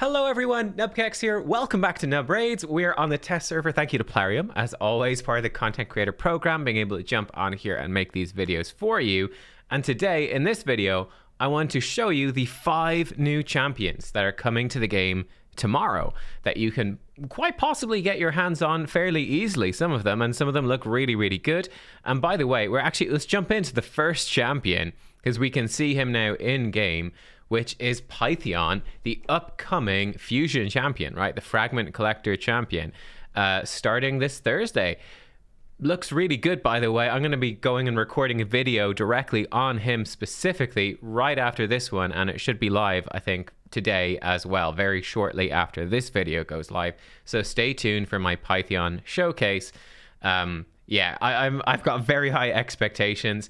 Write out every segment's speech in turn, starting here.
Hello everyone, nubkeks here. Welcome back to Nub Raids. We're on the test server. Thank you to Plarium, as always, part of the content creator program, being able to jump on here and make these videos for you. And today, in this video, I want to show you the 5 new champions that are coming to the game tomorrow that you can quite possibly get your hands on fairly easily, some of them, and some of them look really, really good. And by the way, let's jump into the first champion, because we can see him now in game, which is Pythion, the upcoming fusion champion, right? The fragment collector champion, starting this Thursday. Looks really good, by the way. I'm going to be going and recording a video directly on him specifically right after this one, and it should be live, I think, today as well, very shortly after this video goes live. So stay tuned for my Pythion showcase. Yeah, I've got very high expectations.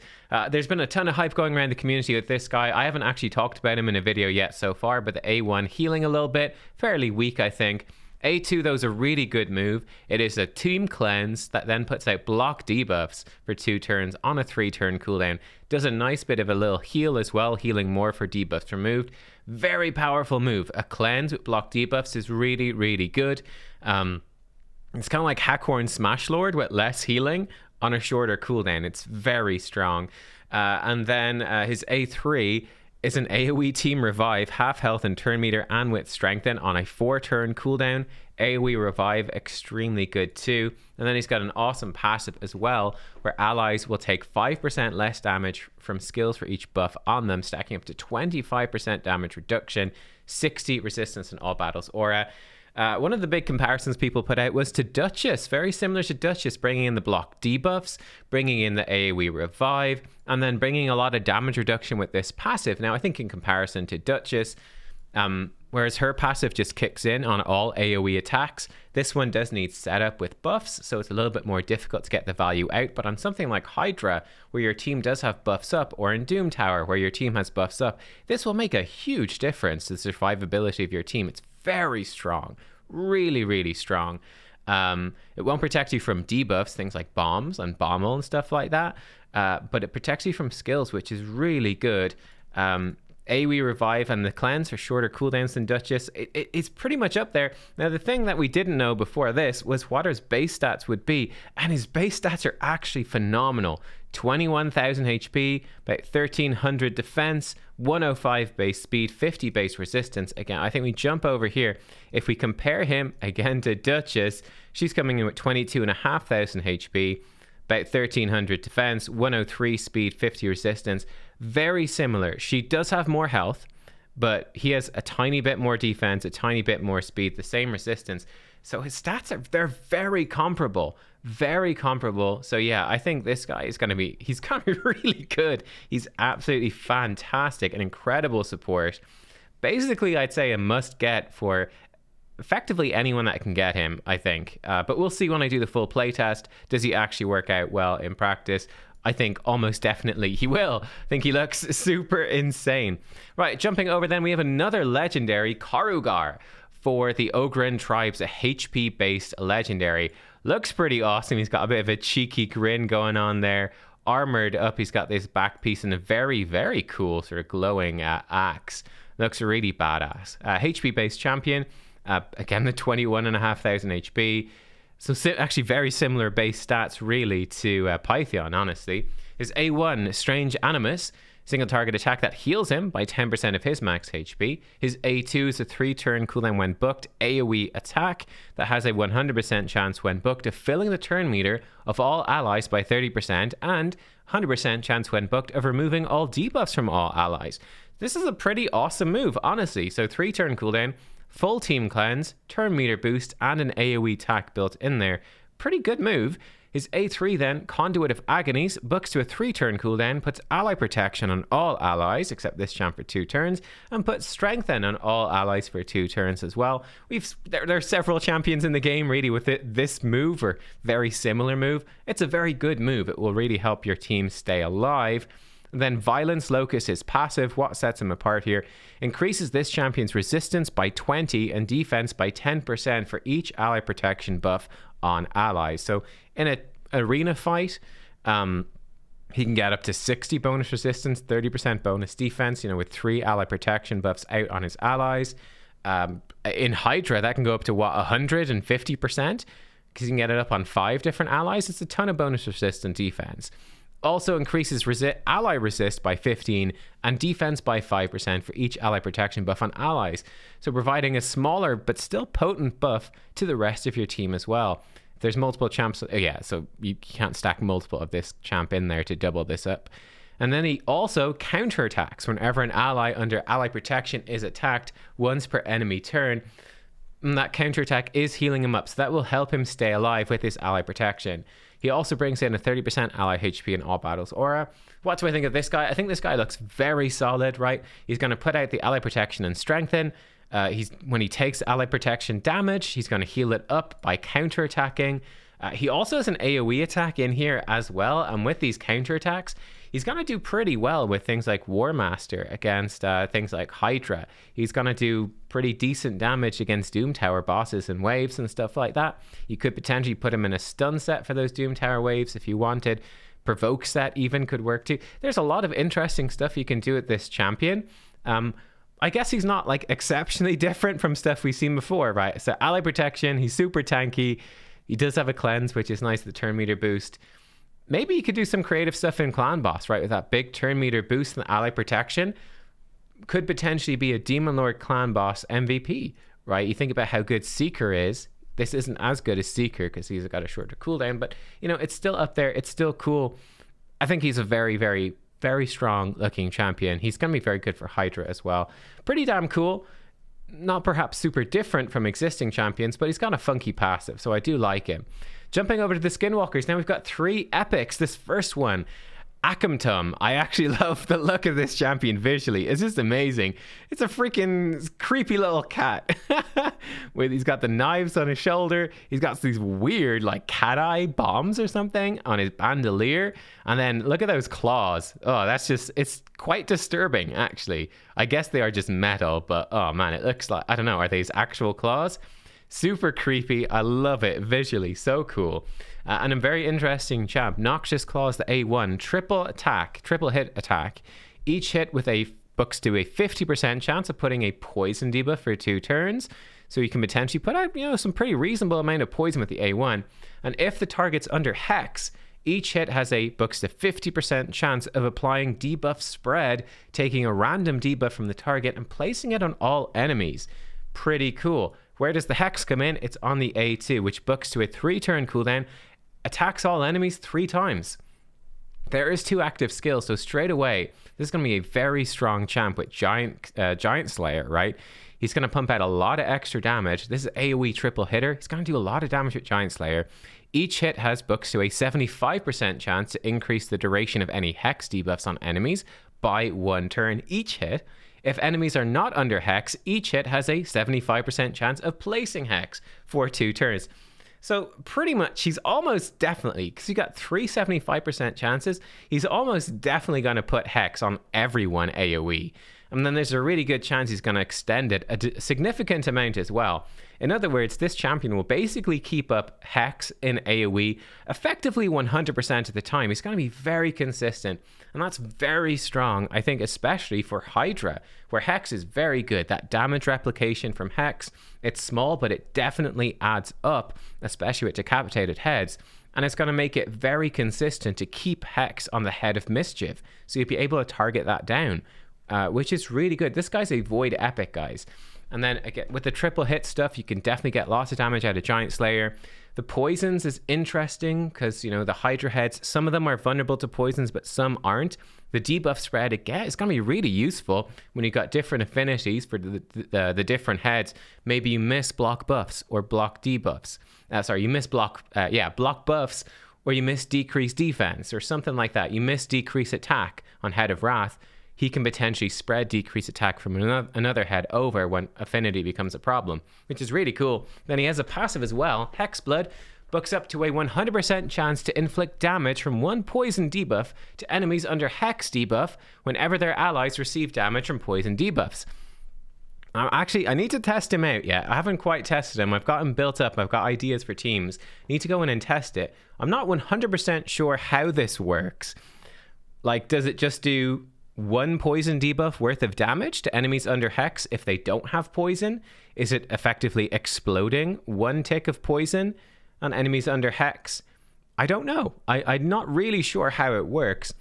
There's been a ton of hype going around the community with this guy. I haven't actually talked about him in a video yet so far, but the A1 healing a little bit, fairly weak, I think. A2, though, is a really good move. It is a team cleanse that then puts out block debuffs for 2 turns on a 3-turn cooldown. Does a nice bit of a little heal as well, healing more for debuffs removed. Very powerful move. A cleanse with block debuffs is really, really good. It's kind of like Hackhorn Smash Lord with less healing on a shorter cooldown. It's very strong. And then his A3 is an AoE team revive, half health and turn meter and with strengthen on a 4-turn cooldown. AoE revive, extremely good too. And then he's got an awesome passive as well, where allies will take 5% less damage from skills for each buff on them, stacking up to 25% damage reduction, 60 resistance in all battles aura. One of the big comparisons people put out was to Duchess, very similar to Duchess, bringing in the block debuffs, bringing in the AoE revive, and then bringing a lot of damage reduction with this passive. Now, I think in comparison to Duchess, whereas her passive just kicks in on all AoE attacks, this one does need setup with buffs, so it's a little bit more difficult to get the value out. But on something like Hydra, where your team does have buffs up, or in Doom Tower, where your team has buffs up, this will make a huge difference to the survivability of your team. It's very strong, really, really strong. It won't protect you from debuffs, things like bombs and bommel and stuff like that, but it protects you from skills, which is really good. AoE revive and the cleanse for shorter cooldowns than Duchess. It's pretty much up there. Now, the thing that we didn't know before this was what his base stats would be, and his base stats are actually phenomenal. 21,000 HP, about 1,300 defense, 105 base speed, 50 base resistance. Again, I think we jump over here. If we compare him again to Duchess, she's coming in with 22,500 HP, about 1,300 defense, 103 speed, 50 resistance. Very similar. She does have more health, but he has a tiny bit more defense, a tiny bit more speed, the same resistance. So his stats they're very comparable. Very comparable. So yeah, I think this guy is he's going to be really good. He's absolutely fantastic, an incredible support. Basically, I'd say a must get for effectively anyone that can get him, I think. But we'll see when I do the full playtest. Does he actually work out well in practice? I think almost definitely he will. I think he looks super insane. Right, jumping over then, we have another legendary, Karugar, for the Ogren tribes, a HP-based legendary. Looks pretty awesome. He's got a bit of a cheeky grin going on there. Armored up, he's got this back piece and a very, very cool sort of glowing axe. Looks really badass. HP-based champion. Again, the 21,500 HP. So actually very similar base stats really to Pythion, honestly. His A1, Strange Animus, single target attack that heals him by 10% of his max HP. His A2 is a 3-turn cooldown when booked AoE attack that has a 100% chance when booked of filling the turn meter of all allies by 30% and 100% chance when booked of removing all debuffs from all allies. This is a pretty awesome move, honestly. So 3-turn cooldown, full team cleanse, turn meter boost, and an AoE attack built in there. Pretty good move. His A3 then, Conduit of Agonies, books to a 3-turn cooldown, puts ally protection on all allies, except this champ for 2 turns, and puts strengthen on all allies for 2 turns as well. There are several champions in the game really with this move, or very similar move. It's a very good move. It will really help your team stay alive. Then Violence Locus is passive. What sets him apart here? Increases this champion's resistance by 20 and defense by 10% for each ally protection buff on allies. So in an arena fight, he can get up to 60 bonus resistance, 30% bonus defense, with 3 ally protection buffs out on his allies. In Hydra, that can go up to, what, 150%? Because you can get it up on 5 different allies. It's a ton of bonus resistant defense. Also increases ally resist by 15 and defense by 5% for each ally protection buff on allies. So providing a smaller but still potent buff to the rest of your team as well. If there's multiple champs, so you can't stack multiple of this champ in there to double this up. And then he also counterattacks whenever an ally under ally protection is attacked once per enemy turn. And that counterattack is healing him up, so that will help him stay alive with his ally protection. He also brings in a 30% ally HP in all battles aura. What do I think of this guy? I think this guy looks very solid, right? He's going to put out the ally protection and strengthen. When he takes ally protection damage, he's going to heal it up by counterattacking. He also has an AoE attack in here as well, and with these counterattacks, he's going to do pretty well with things like War Master against things like Hydra. He's going to do pretty decent damage against Doom Tower bosses and waves and stuff like that. You could potentially put him in a stun set for those Doom Tower waves if you wanted. Provoke set even could work too. There's a lot of interesting stuff you can do with this champion. I guess he's not like exceptionally different from stuff we've seen before, right? So ally protection, he's super tanky. He does have a cleanse, which is nice, the turn meter boost. Maybe you could do some creative stuff in Clan Boss, right? With that big turn meter boost and ally protection. Could potentially be a Demon Lord Clan Boss MVP, right? You think about how good Seeker is. This isn't as good as Seeker because he's got a shorter cooldown, but you know, it's still up there. It's still cool. I think he's a very, very, very strong looking champion. He's going to be very good for Hydra as well. Pretty damn cool. Not perhaps super different from existing champions, but he's got a funky passive, so I do like him. Jumping over to the Skinwalkers, now we've got 3 epics. This first one, Accomtum. I actually love the look of this champion visually. It's just amazing. It's a freaking creepy little cat. He's got the knives on his shoulder. He's got these weird like cat eye bombs or something on his bandolier. And then look at those claws. Oh, it's quite disturbing actually. I guess they are just metal, but oh man, it looks like, I don't know, are these actual claws? Super creepy. I love it visually. So cool. And a very interesting champ. Noxious Claws, the A1. Triple hit attack. Each hit with a books to a 50% chance of putting a poison debuff for 2 turns. So you can potentially put out, some pretty reasonable amount of poison with the A1. And if the target's under Hex, each hit has a books to 50% chance of applying debuff spread, taking a random debuff from the target and placing it on all enemies. Pretty cool. Where does the Hex come in? It's on the A2, which books to a 3-turn cooldown, attacks all enemies 3 times. There is 2 active skills, so straight away, this is going to be a very strong champ with Giant Slayer, right? He's going to pump out a lot of extra damage. This is AoE triple hitter. He's going to do a lot of damage with Giant Slayer. Each hit has books to a 75% chance to increase the duration of any Hex debuffs on enemies by 1 turn each hit. If enemies are not under Hex, each hit has a 75% chance of placing Hex for 2 turns. So pretty much, he's almost definitely, because you got 3 75% chances, he's almost definitely going to put Hex on everyone AoE. And then there's a really good chance he's going to extend it a significant amount as well. In other words, this champion will basically keep up Hex in AoE effectively 100% of the time. He's going to be very consistent, and that's very strong, I think, especially for Hydra, where Hex is very good. That damage replication from Hex, it's small, but it definitely adds up, especially with decapitated heads. And it's going to make it very consistent to keep Hex on the head of Mischief, so you'll be able to target that down, which is really good. This guy's a Void Epic, guys. And then again, with the triple hit stuff, you can definitely get lots of damage out of Giant Slayer. The poisons is interesting because, the Hydra heads, some of them are vulnerable to poisons, but some aren't. The debuff spread, again, is going to be really useful when you've got different affinities for the different heads. Maybe you miss block buffs or block debuffs. You miss block buffs, or you miss decrease defense or something like that. You miss decrease attack on Head of Wrath. He can potentially spread decrease attack from another head over when affinity becomes a problem, which is really cool. Then he has a passive as well. Hexblood books up to a 100% chance to inflict damage from 1 poison debuff to enemies under Hex debuff whenever their allies receive damage from poison debuffs. Actually, I need to test him out yet. I haven't quite tested him. I've got him built up. I've got ideas for teams. I need to go in and test it. I'm not 100% sure how this works. Like, does it just do one poison debuff worth of damage to enemies under Hex if they don't have poison? Is it effectively exploding one tick of poison on enemies under Hex? I don't know. I'm not really sure how it works.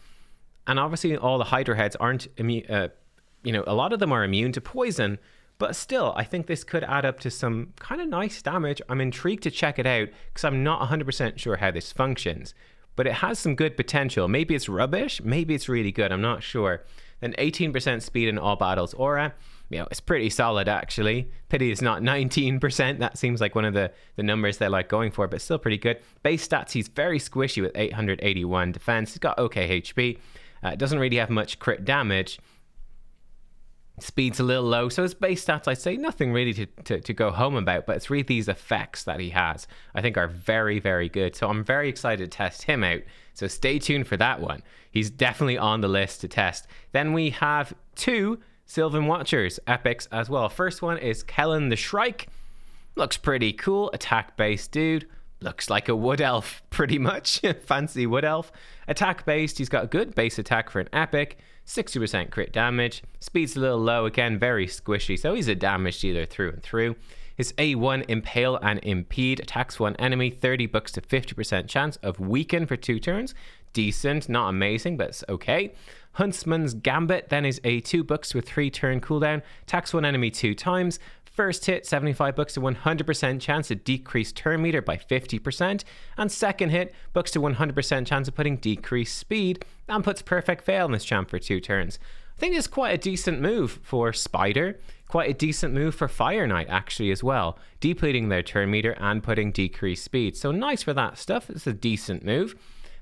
And obviously all the Hydra heads aren't immune, a lot of them are immune to poison, but still, I think this could add up to some kind of nice damage. I'm intrigued to check it out because I'm not 100% sure how this functions, but it has some good potential. Maybe it's rubbish, maybe it's really good, I'm not sure. Then 18% speed in all battles aura. It's pretty solid actually. Pity it's not 19%. That seems like one of the numbers they like going for, but still pretty good. Base stats, he's very squishy with 881 defense. He's got okay HP. Doesn't really have much crit damage. Speed's a little low, so his base stats, I'd say nothing really to go home about, but it's really these effects that he has I think are very, very good. So I'm very excited to test him out, so stay tuned for that one. He's definitely on the list to test. Then we have 2 Sylvan Watchers epics as well. First one is Kellen the Shrike. Looks pretty cool, attack based dude. Looks like a wood elf, pretty much. Fancy wood elf. Attack based, he's got a good base attack for an epic. 60% crit damage. Speed's a little low, again, very squishy, so he's a damage dealer through and through. His A1, Impale and Impede, attacks one enemy, 30 bucks to 50% chance of weaken for 2 turns. Decent, not amazing, but it's okay. Huntsman's Gambit, then is A2 bucks with 3 turn cooldown, attacks one enemy 2 times. First hit, 75 bucks to 100% chance to decrease turn meter by 50%. And second hit, bucks to 100% chance of putting decreased speed, and puts Perfect Veil in this champ for 2 turns. I think it's quite a decent move for Spider, quite a decent move for Fire Knight actually as well, depleting their turn meter and putting decreased speed. So nice for that stuff, it's a decent move.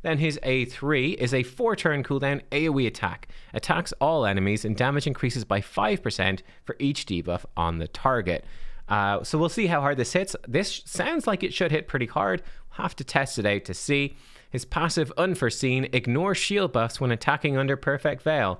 Then his A3 is a 4-turn cooldown AoE attack. Attacks all enemies and damage increases by 5% for each debuff on the target. So we'll see how hard this hits. This sounds like it should hit pretty hard. We'll have to test it out to see. His passive Unforeseen ignores shield buffs when attacking under Perfect Veil.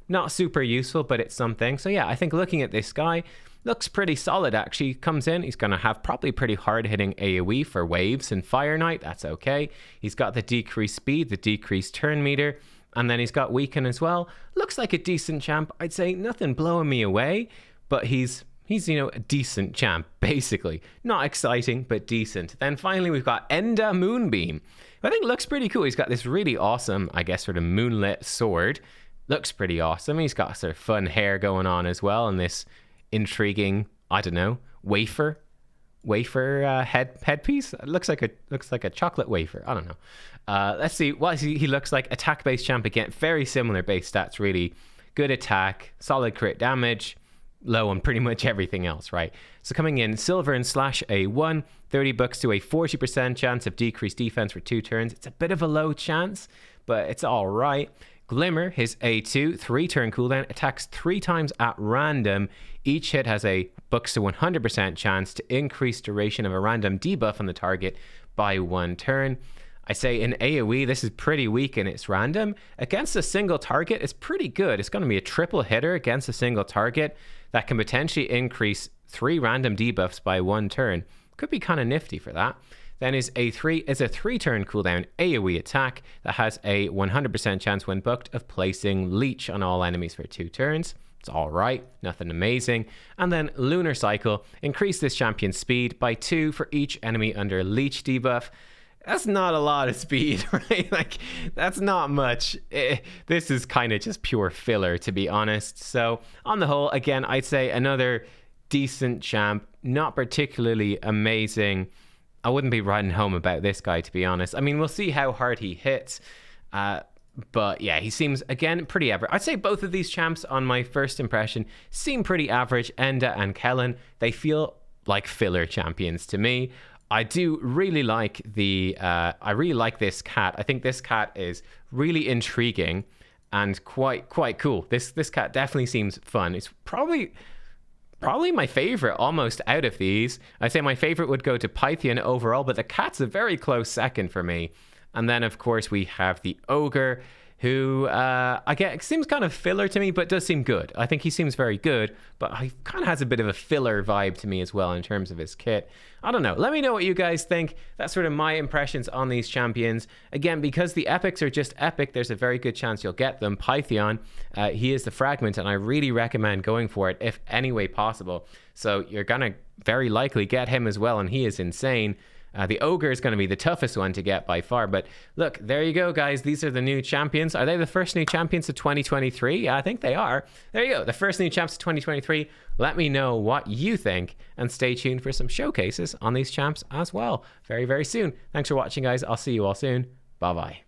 Not super useful, but it's something. So yeah, I think looking at this guy, looks pretty solid actually. Comes in, he's going to have probably pretty hard hitting AoE for waves and Fire Knight, that's okay. He's got the decreased speed, the decreased turn meter, and then he's got weaken as well. Looks like a decent champ. I'd say nothing blowing me away, but he's a decent champ, basically. Not exciting, but decent. Then finally we've got Enda Moonbeam. I think looks pretty cool. He's got this really awesome, I guess, sort of moonlit sword. Looks pretty awesome. He's got sort of fun hair going on as well, and this intriguing, I don't know, wafer headpiece. It looks like a chocolate wafer. I don't know. Let's see what he looks like. Attack based champ again, very similar base stats really. Good attack, solid crit damage, low on pretty much everything else, right? So coming in, Silver and Slash A1, 30 bucks to a 40% chance of decreased defense for 2 turns. It's a bit of a low chance, but it's all right. Glimmer, his A2, 3-turn cooldown, attacks 3 times at random. Each hit has a bucks to 100% chance to increase duration of a random debuff on the target by 1 turn. I say in AoE, this is pretty weak and it's random. Against a single target, it's pretty good. It's going to be a triple hitter against a single target that can potentially increase 3 random debuffs by 1 turn. Could be kind of nifty for that. Then his A3 is a 3-turn cooldown AoE attack that has a 100% chance when booked of placing Leech on all enemies for 2 turns. It's all right, nothing amazing. And then Lunar Cycle, increase this champion's speed by 2 for each enemy under Leech debuff. That's not a lot of speed, right? Like, that's not much. This is kind of just pure filler, to be honest. So on the whole, again, I'd say another decent champ, not particularly amazing. I wouldn't be riding home about this guy, to be honest. I mean, we'll see how hard he hits. But yeah, he seems, again, pretty average. I'd say both of these champs, on my first impression, seem pretty average. Enda and Kellen, they feel like filler champions to me. I do really like I really like this cat. I think this cat is really intriguing and quite cool. This cat definitely seems fun. It's probably my favorite almost out of these. I'd say my favorite would go to Pythian overall, but the cat's a very close second for me. And then, of course, we have the Ogre. who I get seems kind of filler to me, but does seem good. I think he seems very good, but he kind of has a bit of a filler vibe to me as well in terms of his kit. I don't know. Let me know what you guys think. That's sort of my impressions on these champions. Again, because the epics are just epic, there's a very good chance you'll get them. Pythion, he is the fragment, and I really recommend going for it if any way possible. So you're going to very likely get him as well, and he is insane. The ogre is going to be the toughest one to get by far. But look, there you go, guys. These are the new champions. Are they the first new champions of 2023? Yeah, I think they are. There you go. The first new champs of 2023. Let me know what you think, and stay tuned for some showcases on these champs as well very, very soon. Thanks for watching, guys. I'll see you all soon. Bye-bye.